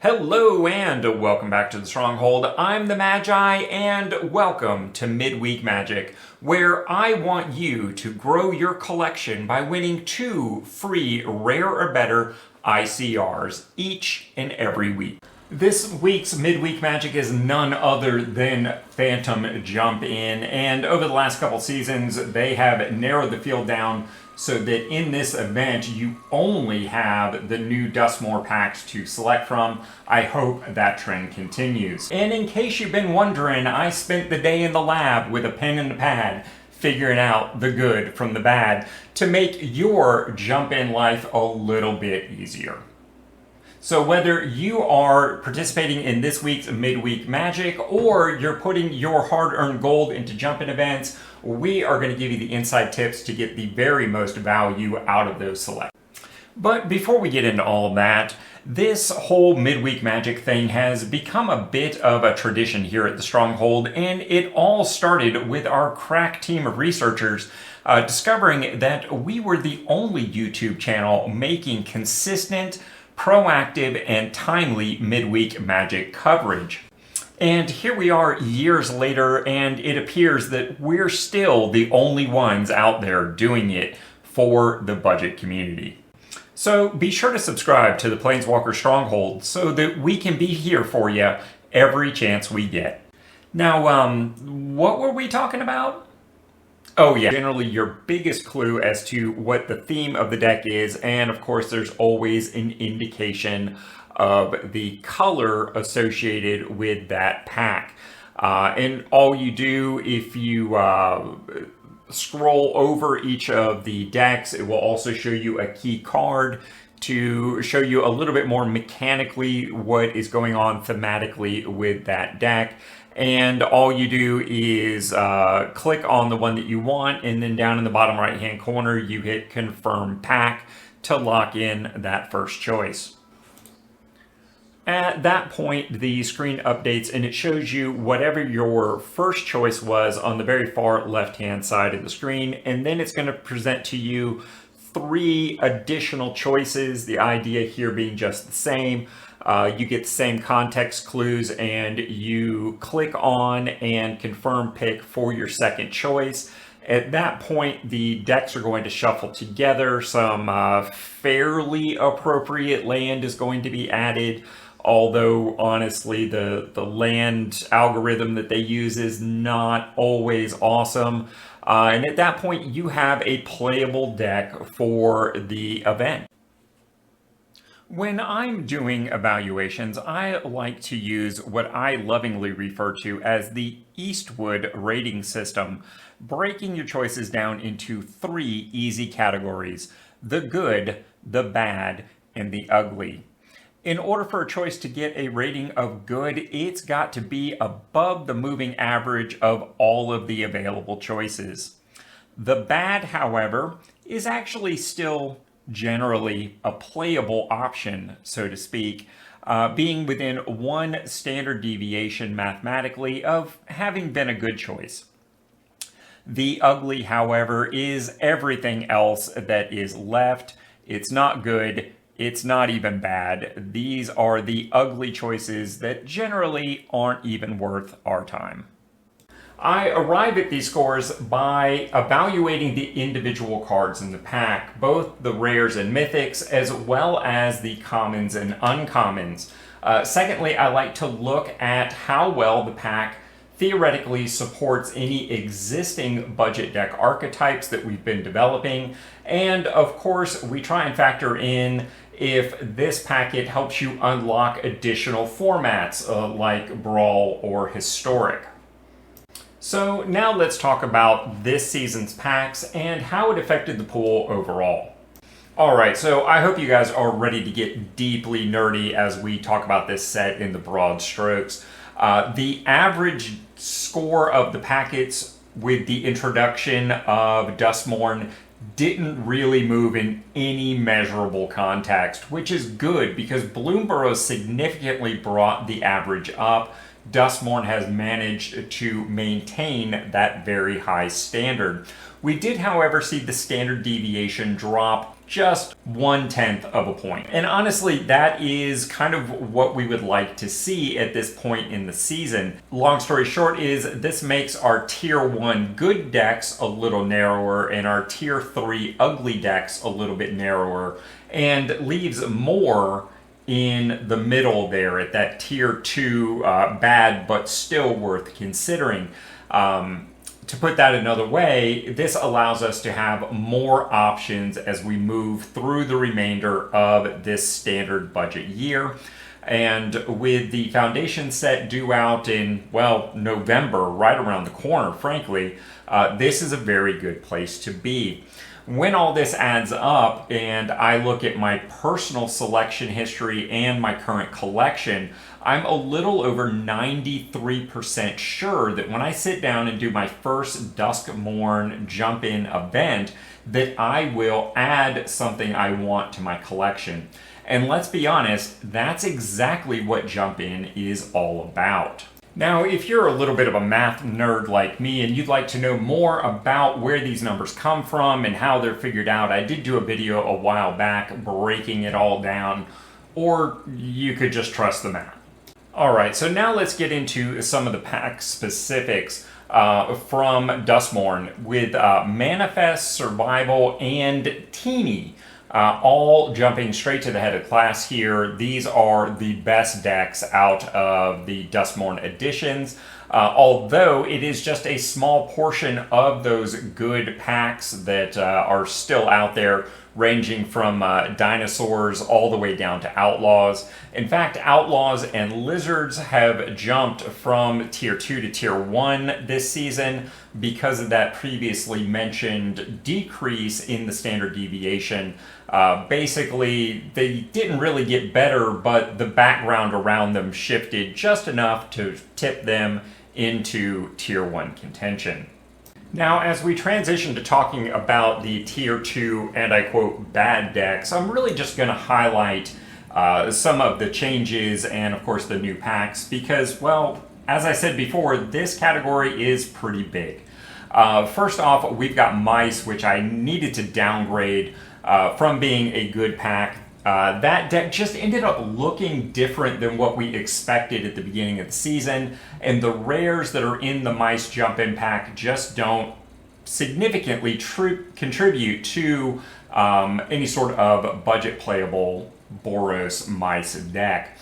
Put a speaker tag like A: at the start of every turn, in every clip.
A: Hello and welcome back to the Stronghold. I'm the Magi and welcome to Midweek Magic, where I want you to grow your collection by winning 2 free rare or better ICRs each and every week. This week's Midweek Magic is none other than Phantom Jump In, and over the last couple seasons they have narrowed the field down so that in this event you only have the new Duskmourn packs to select from. I hope that trend continues. And in case you've been wondering, I spent the day in the lab with a pen and a pad figuring out the good from the bad to make your jump in life a little bit easier. So whether you are participating in this week's Midweek Magic or you're putting your hard-earned gold into jump-in events, we are going to give you the inside tips to get the very most value out of those selections. But before we get into all of that, this whole Midweek Magic thing has become a bit of a tradition here at the Stronghold, and it all started with our crack team of researchers discovering that we were the only YouTube channel making consistent, proactive, and timely Midweek Magic coverage. And here we are years later, and it appears that we're still the only ones out there doing it for the budget community. So be sure to subscribe to the Planeswalker Stronghold so that we can be here for you every chance we get. Now, what were we talking about? Oh yeah, generally your biggest clue as to what the theme of the deck is, and of course there's always an indication of the color associated with that pack. And all you do, if you scroll over each of the decks, it will also show you a key card to show you a little bit more mechanically what is going on thematically with that deck. And all you do is click on the one that you want, and then down in the bottom right hand corner you hit confirm pack to lock in that first choice. At that point the screen updates and it shows you whatever your first choice was on the very far left hand side of the screen, and then it's going to present to you 3 additional choices, the idea here being just the same. You get the same context clues and you click on and confirm pick for your second choice. At that point, the decks are going to shuffle together. Some fairly appropriate land is going to be added, although honestly the land algorithm that they use is not always awesome. And at that point, you have a playable deck for the event. When I'm doing evaluations, I like to use what I lovingly refer to as the Eastwood rating system, breaking your choices down into 3 easy categories: the good, the bad, and the ugly. In order for a choice to get a rating of good, it's got to be above the moving average of all of the available choices. The bad, however, is actually still generally a playable option, so to speak, being within 1 standard deviation mathematically of having been a good choice. The ugly, however, is everything else that is left. It's not good, it's not even bad. These are the ugly choices that generally aren't even worth our time. I arrive at these scores by evaluating the individual cards in the pack, both the rares and mythics, as well as the commons and uncommons. Secondly, I like to look at how well the pack theoretically supports any existing budget deck archetypes that we've been developing. And of course, we try and factor in if this packet helps you unlock additional formats like Brawl or Historic. So now let's talk about this season's packs and how it affected the pool overall. Alright, so I hope you guys are ready to get deeply nerdy as we talk about this set in the broad strokes. The average score of the packets with the introduction of Duskmourn didn't really move in any measurable context, which is good because Bloomburrow significantly brought the average up. Duskmourn has managed to maintain that very high standard. We did, however, see the standard deviation drop just 1/10 of a point. And honestly, that is kind of what we would like to see at this point in the season. Long story short is this makes our tier 1 good decks a little narrower and our tier 3 ugly decks a little bit narrower, and leaves more in the middle there at that tier 2 bad but still worth considering. To put that another way, this allows us to have more options as we move through the remainder of this standard budget year. And with the foundation set due out in, well, November, right around the corner, frankly, this is a very good place to be. When all this adds up and I look at my personal selection history and my current collection, I'm a little over 93% sure that when I sit down and do my first Duskmourn jump-in event, that I will add something I want to my collection. And let's be honest, that's exactly what jump-in is all about. Now, if you're a little bit of a math nerd like me and you'd like to know more about where these numbers come from and how they're figured out, I did do a video a while back breaking it all down, or you could just trust the math. Alright, so now let's get into some of the pack specifics from Duskmourn with Manifest, Survival, and Teeny. All jumping straight to the head of class here. These are the best decks out of the Duskmourn editions, although it is just a small portion of those good packs that are still out there, ranging from dinosaurs all the way down to outlaws. In fact, outlaws and lizards have jumped from tier 2 to tier 1 this season because of that previously mentioned decrease in the standard deviation. Basically, they didn't really get better, but the background around them shifted just enough to tip them into tier 1 contention. Now, as we transition to talking about the tier 2 and I quote bad decks, I'm really just going to highlight some of the changes and of course the new packs because, well, as I said before, this category is pretty big. First off, we've got Mice, which I needed to downgrade from being a good pack. That deck just ended up looking different than what we expected at the beginning of the season, and the rares that are in the Mice jump-in pack just don't significantly contribute to any sort of budget-playable Boros Mice deck.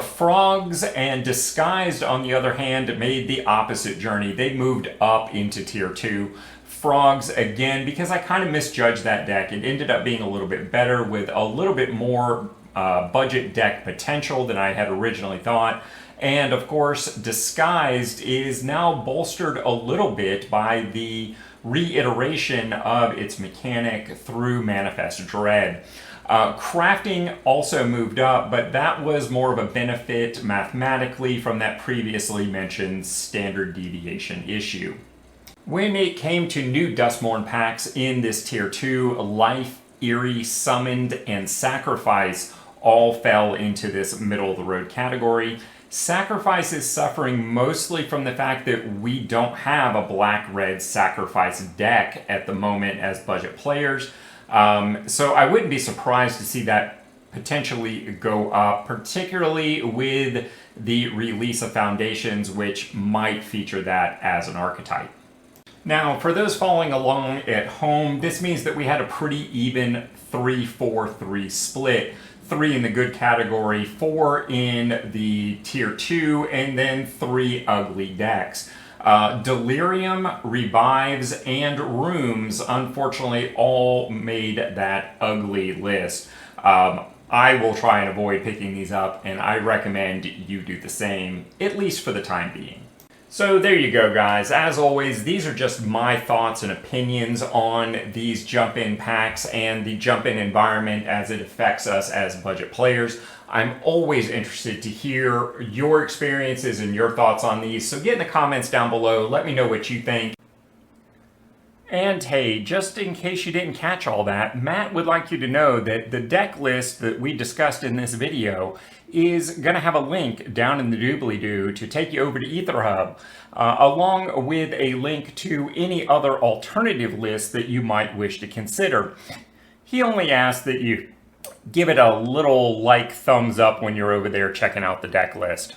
A: Frogs and Disguised, on the other hand, made the opposite journey. They moved up into tier 2. Frogs, again, because I kind of misjudged that deck, it ended up being a little bit better with a little bit more budget deck potential than I had originally thought. And of course, Disguised is now bolstered a little bit by the reiteration of its mechanic through Manifest Dread. Crafting also moved up, but that was more of a benefit mathematically from that previously mentioned standard deviation issue. When it came to new Duskmourn packs in this tier 2, Life, Eerie, Summoned, and Sacrifice all fell into this middle-of-the-road category. Sacrifice is suffering mostly from the fact that we don't have a black-red Sacrifice deck at the moment as budget players. So I wouldn't be surprised to see that potentially go up, particularly with the release of Foundations, which might feature that as an archetype. Now, for those following along at home, this means that we had a pretty even 3-4-3 split. 3 in the good category, 4 in the tier 2, and then 3 ugly decks. Delirium, Revives, and Rooms, unfortunately, all made that ugly list. I will try and avoid picking these up, and I recommend you do the same, at least for the time being. So there you go, guys. As always, these are just my thoughts and opinions on these jump-in packs and the jump-in environment as it affects us as budget players. I'm always interested to hear your experiences and your thoughts on these, so get in the comments down below. Let me know what you think. And hey, just in case you didn't catch all that, Matt would like you to know that the deck list that we discussed in this video is going to have a link down in the doobly-doo to take you over to Aetherhub, along with a link to any other alternative list that you might wish to consider. He only asks that you give it a little thumbs up when you're over there checking out the deck list.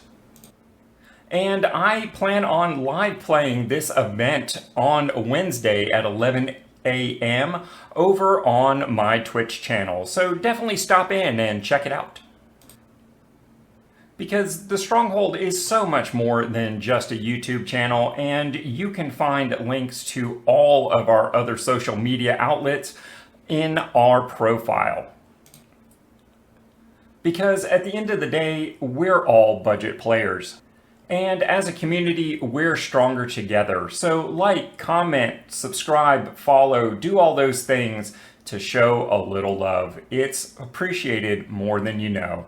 A: And I plan on live playing this event on Wednesday at 11 a.m. over on my Twitch channel. So definitely stop in and check it out. Because the Stronghold is so much more than just a YouTube channel, and you can find links to all of our other social media outlets in our profile. Because at the end of the day, we're all budget players. And as a community, we're stronger together. So like, comment, subscribe, follow, do all those things to show a little love. It's appreciated more than you know.